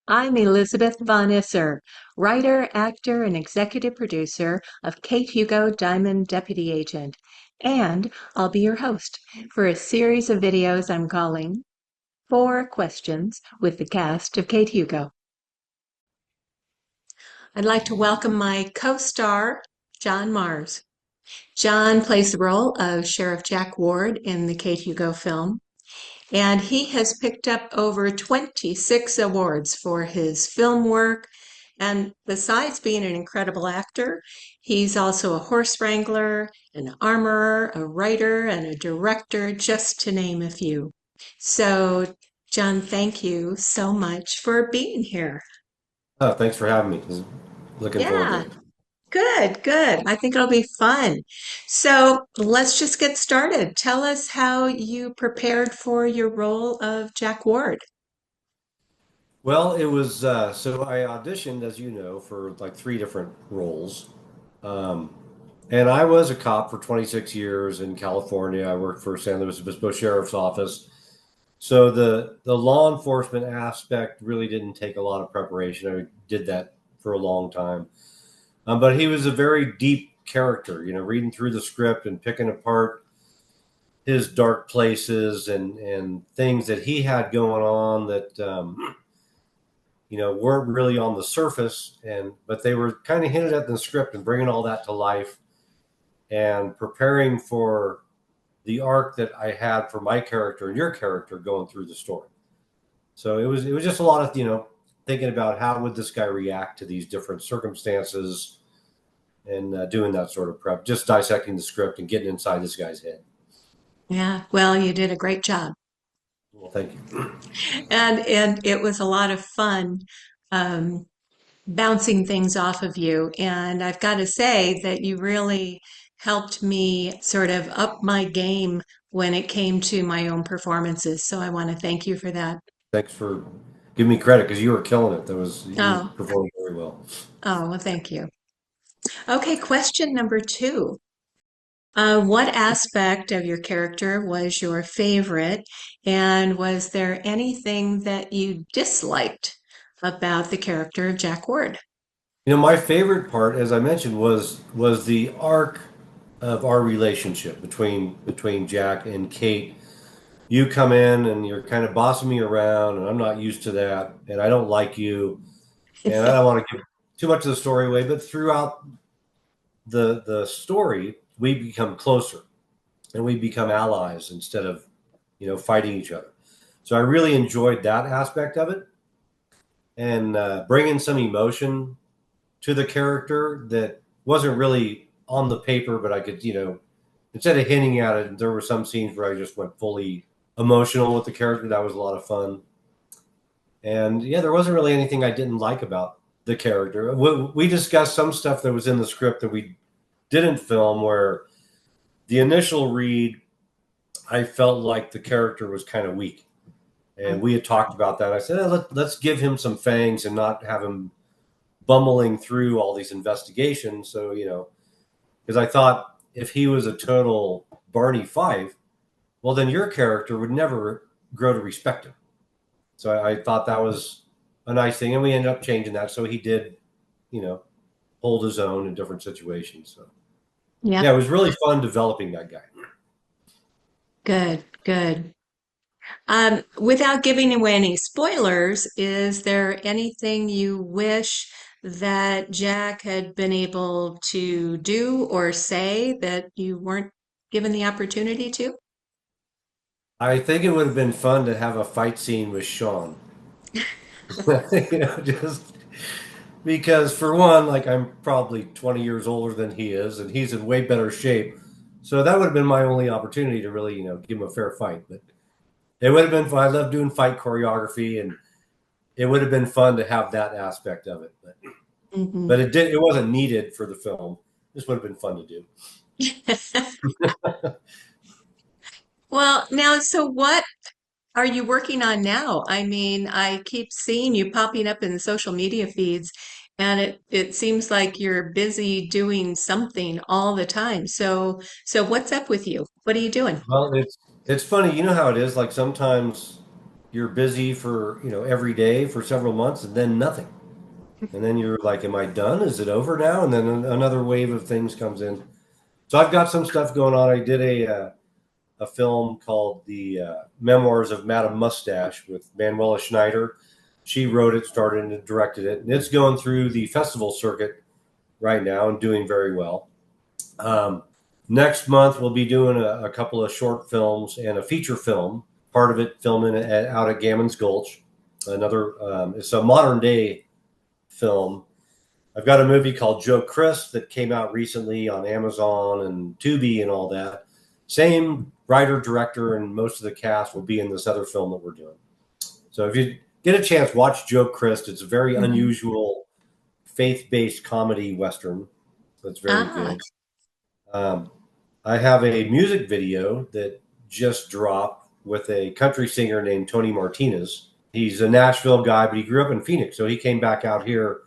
I'm Elizabeth Von Isser, writer, actor, and executive producer of Kate Hugo Diamond Deputy Agent. And I'll be your host for a series of videos I'm calling Four Questions with the Cast of Kate Hugo. I'd like to welcome my co-star, John Mars. John plays the role of Sheriff Jack Ward in the Kate Hugo film. And he has picked up over 26 awards for his film work. And besides being an incredible actor, he's also a horse wrangler, an armorer, a writer, and a director, just to name a few. So, John, thank you so much for being here. Oh, thanks for having me. Looking forward to Yeah, it. good, good. I think it'll be fun. So let's just get started. Tell us how you prepared for your role of Jack Ward. Well, it was so I auditioned, as you know, for like three different roles. Um, and I was a cop for 26 years in California. I worked for San Luis Obispo Sheriff's Office. So the law enforcement aspect really didn't take a lot of preparation. I did that for a long time. But he was a very deep character, reading through the script and picking apart his dark places and things that he had going on that weren't really on the surface, and but they were kind of hinted at in the script and bringing all that to life and preparing for the arc that I had for my character and your character going through the story. So it was just a lot of thinking about how would this guy react to these different circumstances and doing that sort of prep, just dissecting the script and getting inside this guy's head. Yeah, well, you did a great job. Well, thank you. And it was a lot of fun um, bouncing things off of you. And I've got to say that you really helped me sort of up my game when it came to my own performances. So I want to thank you for that. Thanks for giving me credit because you were killing it. That was you Oh, performed very well. well, thank you. Okay, question number two. What aspect of your character was your favorite, and was there anything that you disliked about the character of Jack Ward? My favorite part, as I mentioned, was the arc of our relationship between Jack and Kate. You come in and you're kind of bossing me around, and I'm not used to that, and I don't like you, and I don't want to give too much of the story away. But throughout the story, we become closer and we become allies instead of fighting each other. So I really enjoyed that aspect of it and bringing some emotion to the character that wasn't really on the paper, but I could, instead of hinting at it, there were some scenes where I just went fully emotional with the character. That was a lot of fun. And yeah, there wasn't really anything I didn't like about the character. We discussed some stuff that was in the script that we didn't film, where the initial read, I felt like the character was kind of weak. And we had talked about that. I said, let's give him some fangs and not have him bumbling through all these investigations. So, because I thought if he was a total Barney Fife, well, then your character would never grow to respect him. So I thought that was a nice thing. And we ended up changing that. So he did, you know, hold his own in different situations. So, Yeah, yeah, it was really fun developing that guy. good, good. Without giving away any spoilers, is there anything you wish that Jack had been able to do or say that you weren't given the opportunity to? I think it would have been fun to have a fight scene with Sean. Just because for one, like I'm probably 20 years older than he is, and he's in way better shape. So that would have been my only opportunity to really, give him a fair fight. But it would have been fun. I love doing fight choreography, and it would have been fun to have that aspect of it. But Mhm. it wasn't needed for the film. This would have been fun to do. Well, now, so what are you working on now? I mean, I keep seeing you popping up in the social media feeds, and it seems like you're busy doing something all the time. So what's up with you? What are you doing? Well, it's funny, you know how it is. Like sometimes you're busy for, every day for several months and then nothing. And then you're like, am I done? Is it over now? And then another wave of things comes in. So I've got some stuff going on. I did a film called The Memoirs of Madame Mustache with Manuela Schneider. She wrote it, started and directed it, and it's going through the festival circuit right now and doing very well. Um, Next month, we'll be doing a couple of short films and a feature film. Part of it filming out at Gammon's Gulch. It's a modern day film. I've got a movie called Joe Chris that came out recently on Amazon and Tubi and all that. Same writer, director, and most of the cast will be in this other film that we're doing. So if you get a chance, watch Joe Christ. It's a very Mhm. unusual faith-based comedy western that's very Ah, good. Um, I have a music video that just dropped with a country singer named Tony Martinez. He's a Nashville guy, but he grew up in Phoenix, so he came back out here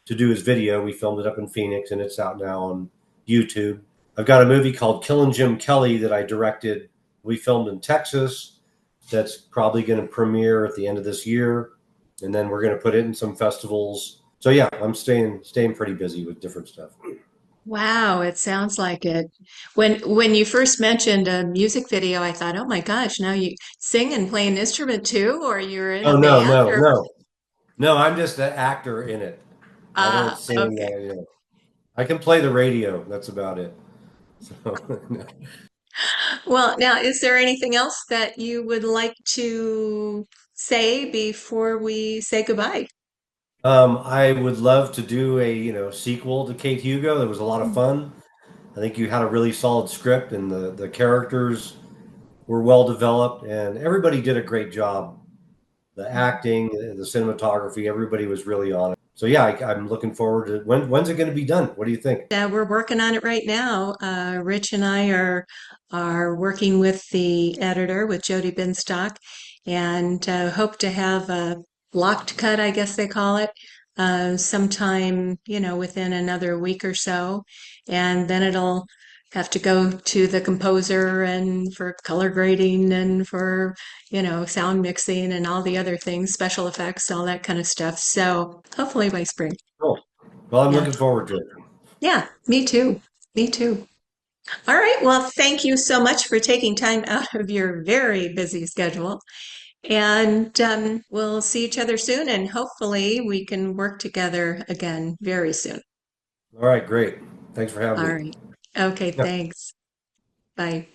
to do his video. We filmed it up in Phoenix, and it's out now on YouTube. I've got a movie called Killin' Jim Kelly that I directed. We filmed in Texas. That's probably going to premiere at the end of this year, and then we're going to put it in some festivals. So yeah, I'm staying pretty busy with different stuff. wow, it sounds like it. When you first mentioned a music video, I thought, oh my gosh, now you sing and play an instrument too, or you're in a Oh no, band, no, or no, no! I'm just an actor in it. I don't sing. okay. I can play the radio. That's about it. So, Well, now, is there anything else that you would like to say before we say goodbye? I would love to do a sequel to Kate Hugo. That was a lot of fun. I think you had a really solid script, and the characters were well developed, and everybody did a great job. The acting, the cinematography, everybody was really on it. So yeah, I'm looking forward to when's it going to be done? What do you think? We're working on it right now. Rich and I are working with the editor, with Jody Binstock, and hope to have a locked cut, I guess they call it, sometime, within another week or so. And then it'll have to go to the composer and for color grading and for, sound mixing and all the other things, special effects, all that kind of stuff. So hopefully by spring. Oh, well, I'm Yeah. looking forward to it. Yeah, me too. Me too. All right. Well, thank you so much for taking time out of your very busy schedule. And we'll see each other soon, and hopefully we can work together again very soon. All right, great. Thanks for having All me. right. Okay, Yeah. thanks. Bye.